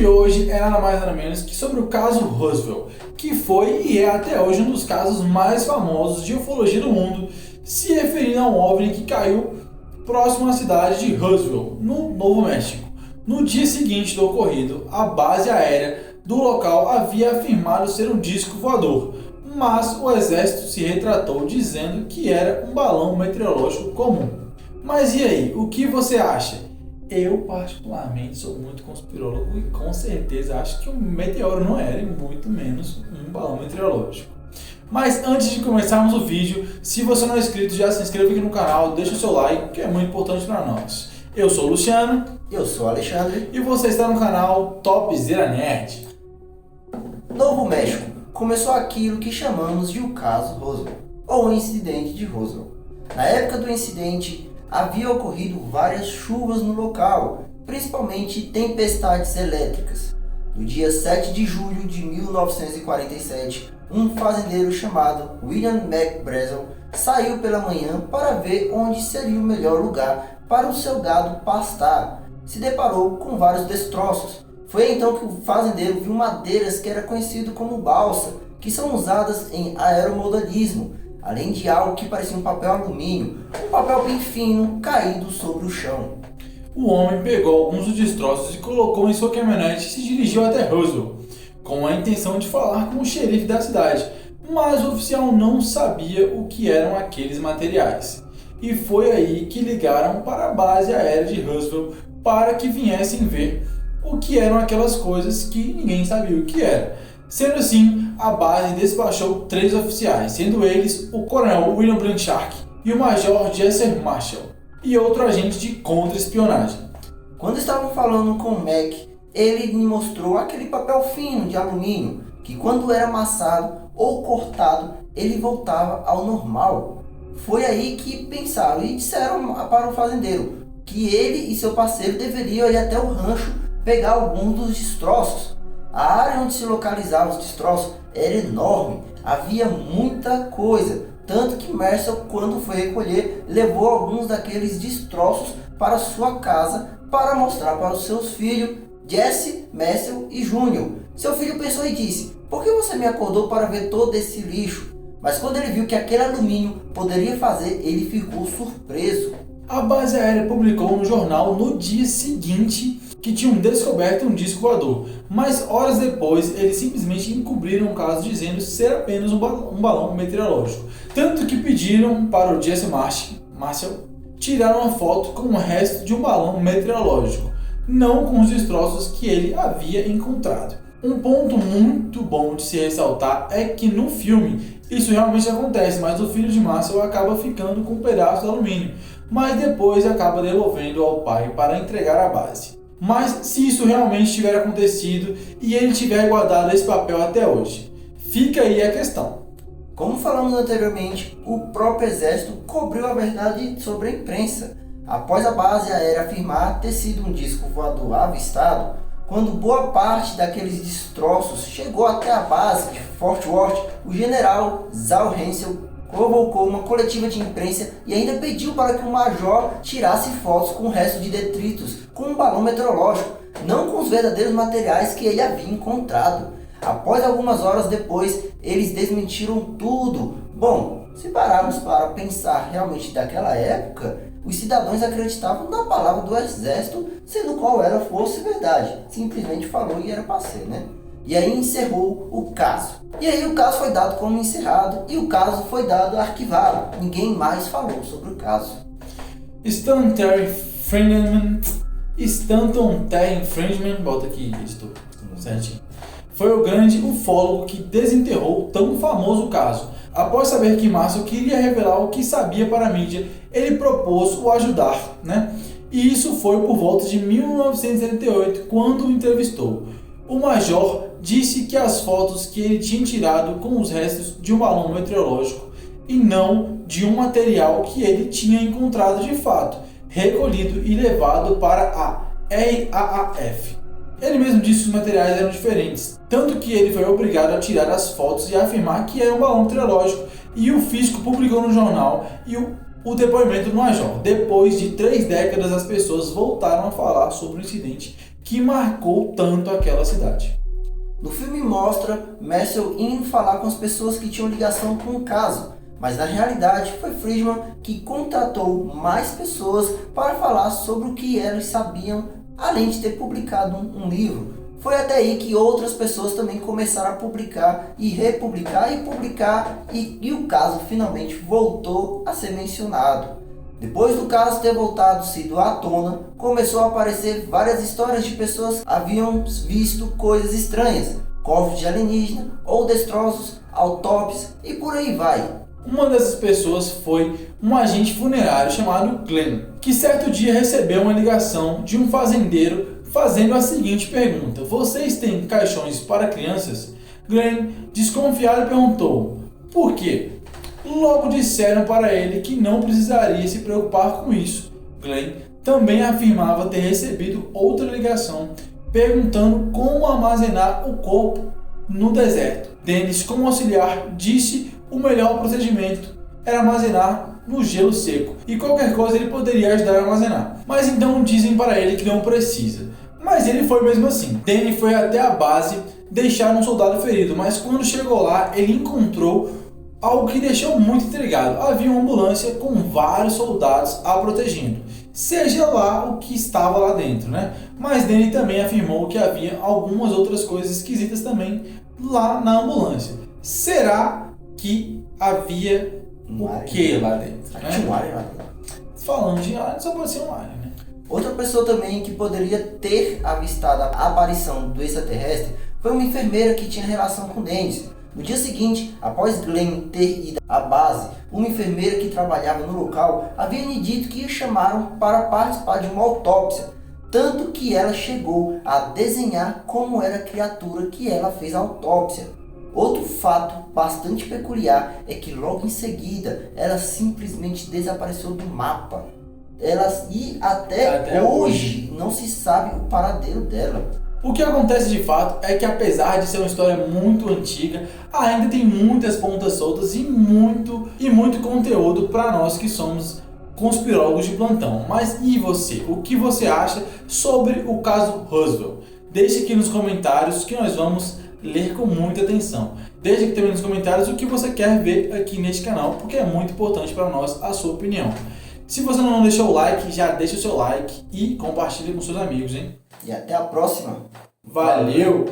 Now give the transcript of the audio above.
de hoje é nada mais nada menos que sobre o caso Roswell, que foi e é até hoje um dos casos mais famosos de ufologia do mundo, se referindo a um OVNI que caiu próximo à cidade de Roswell, no Novo México. No dia seguinte do ocorrido, a base aérea do local havia afirmado ser um disco voador, mas o exército se retratou dizendo que era um balão meteorológico comum. Mas e aí, o que você acha? Eu particularmente sou muito conspirólogo e com certeza acho que um meteoro não era, e muito menos um balão meteorológico. Mas antes de começarmos o vídeo, se você não é inscrito, já se inscreva aqui no canal, deixa o seu like, que é muito importante para nós. Eu sou o Luciano. Eu sou o Alexandre. E você está no canal Topzera Nerd. Novo México. Começou aquilo que chamamos de o caso Roswell, ou o incidente de Roswell. Na época do incidente, havia ocorrido várias chuvas no local, principalmente tempestades elétricas. No dia 7 de julho de 1947, um fazendeiro chamado William McBrazel saiu pela manhã para ver onde seria o melhor lugar para o seu gado pastar. Se deparou com vários destroços. Foi então que o fazendeiro viu madeiras que era conhecido como balsa, que são usadas em aeromodelismo, além de algo que parecia um papel alumínio, um papel bem fino caído sobre o chão. O homem pegou alguns dos destroços e colocou em sua caminhonete e se dirigiu até Roswell, com a intenção de falar com o xerife da cidade, mas o oficial não sabia o que eram aqueles materiais. E foi aí que ligaram para a base aérea de Roswell para que viessem ver o que eram aquelas coisas que ninguém sabia o que era. Sendo assim, a base despachou 3 oficiais, sendo eles o coronel William Blanchard e o major Jesse Marshall, e outro agente de contra-espionagem. Quando estavam falando com o Mac, ele me mostrou aquele papel fino de alumínio, que quando era amassado ou cortado, ele voltava ao normal. Foi aí que pensaram e disseram para o fazendeiro que ele e seu parceiro deveriam ir até o rancho pegar alguns dos destroços. A área onde se localizavam os destroços era enorme, havia muita coisa, tanto que Marshall, quando foi recolher, levou alguns daqueles destroços para sua casa para mostrar para os seus filhos, Jesse, Marshall e Júnior. Seu filho pensou e disse: "Por que você me acordou para ver todo esse lixo?" Mas quando ele viu que aquele alumínio poderia fazer, ele ficou surpreso. A base aérea publicou no jornal no dia seguinte que tinham descoberto um disco voador, mas horas depois eles simplesmente encobriram o caso dizendo ser apenas um balão meteorológico, tanto que pediram para o Jesse Marshall tirar uma foto com o resto de um balão meteorológico, não com os destroços que ele havia encontrado. Um ponto muito bom de se ressaltar é que no filme isso realmente acontece, mas o filho de Marshall acaba ficando com um pedaço de alumínio, mas depois acaba devolvendo ao pai para entregar à base. Mas se isso realmente tiver acontecido e ele tiver guardado esse papel até hoje, fica aí a questão. Como falamos anteriormente, o próprio exército cobriu a verdade sobre a imprensa. Após a base aérea afirmar ter sido um disco voador avistado, quando boa parte daqueles destroços chegou até a base de Fort Worth, o general Zal Hensel convocou uma coletiva de imprensa e ainda pediu para que o major tirasse fotos com o resto de detritos com um balão meteorológico, não com os verdadeiros materiais que ele havia encontrado. Após algumas horas depois, eles desmentiram tudo. Bom, se pararmos para pensar realmente daquela época, os cidadãos acreditavam na palavra do exército, sendo qual era fosse verdade. Simplesmente falou e era para ser, né? E aí encerrou o caso. E aí o caso foi dado como encerrado e o caso foi dado arquivado. Ninguém mais falou sobre o caso. Stanton Terry Friedman, bota aqui, editor, certinho. Foi o grande ufólogo que desenterrou tão famoso caso. Após saber que Marshall queria revelar o que sabia para a mídia, ele propôs o ajudar, né? E isso foi por volta de 1978, quando o entrevistou. O major disse que as fotos que ele tinha tirado com os restos de um balão meteorológico e não de um material que ele tinha encontrado de fato, recolhido e levado para a RAAF. Ele mesmo disse que os materiais eram diferentes, tanto que ele foi obrigado a tirar as fotos e afirmar que era um balão meteorológico, e o físico publicou no jornal e o depoimento do major. Depois de 3 décadas, as pessoas voltaram a falar sobre o incidente que marcou tanto aquela cidade. No filme mostra Marcel indo falar com as pessoas que tinham ligação com o caso, mas na realidade foi Friedman que contratou mais pessoas para falar sobre o que elas sabiam, além de ter publicado um livro. Foi até aí que outras pessoas também começaram a publicar e republicar e publicar e o caso finalmente voltou a ser mencionado. Depois do caso ter sido à tona, começou a aparecer várias histórias de pessoas que haviam visto coisas estranhas, corpos de alienígena ou destroços, autópsias e por aí vai. Uma dessas pessoas foi um agente funerário chamado Glenn, que certo dia recebeu uma ligação de um fazendeiro fazendo a seguinte pergunta: "Vocês têm caixões para crianças?" Glenn, desconfiado, perguntou: "Por quê?" Logo disseram para ele que não precisaria se preocupar com isso. Glenn também afirmava ter recebido outra ligação perguntando como armazenar o corpo no deserto. Dennis, como auxiliar, disse o melhor procedimento era armazenar no gelo seco e qualquer coisa ele poderia ajudar a armazenar. Mas então dizem para ele que não precisa. Mas ele foi mesmo assim. Danny foi até a base deixar um soldado ferido, mas quando chegou lá ele encontrou algo que deixou muito intrigado. Havia uma ambulância com vários soldados a protegendo, seja lá o que estava lá dentro, né? Mas Danny também afirmou que havia algumas outras coisas esquisitas também lá na ambulância. Será que havia o que lá dentro? Tinha um alien lá dentro. Falando de alien, só pode ser um alien, né? Outra pessoa também que poderia ter avistado a aparição do extraterrestre foi uma enfermeira que tinha relação com Dennis. No dia seguinte, após Glenn ter ido à base, uma enfermeira que trabalhava no local havia lhe dito que a chamaram para participar de uma autópsia, tanto que ela chegou a desenhar como era a criatura que ela fez a autópsia. Outro fato bastante peculiar é que logo em seguida ela simplesmente desapareceu do mapa. E até hoje não se sabe o paradeiro dela. O que acontece de fato é que, apesar de ser uma história muito antiga, ainda tem muitas pontas soltas e muito conteúdo para nós que somos conspirólogos de plantão. Mas e você? O que você acha sobre o caso Roswell? Deixe aqui nos comentários que nós vamos ler com muita atenção. Deixe aqui também nos comentários o que você quer ver aqui neste canal, porque é muito importante para nós a sua opinião. Se você não deixou o like, já deixa o seu like e compartilha com seus amigos, hein? E até a próxima. Valeu!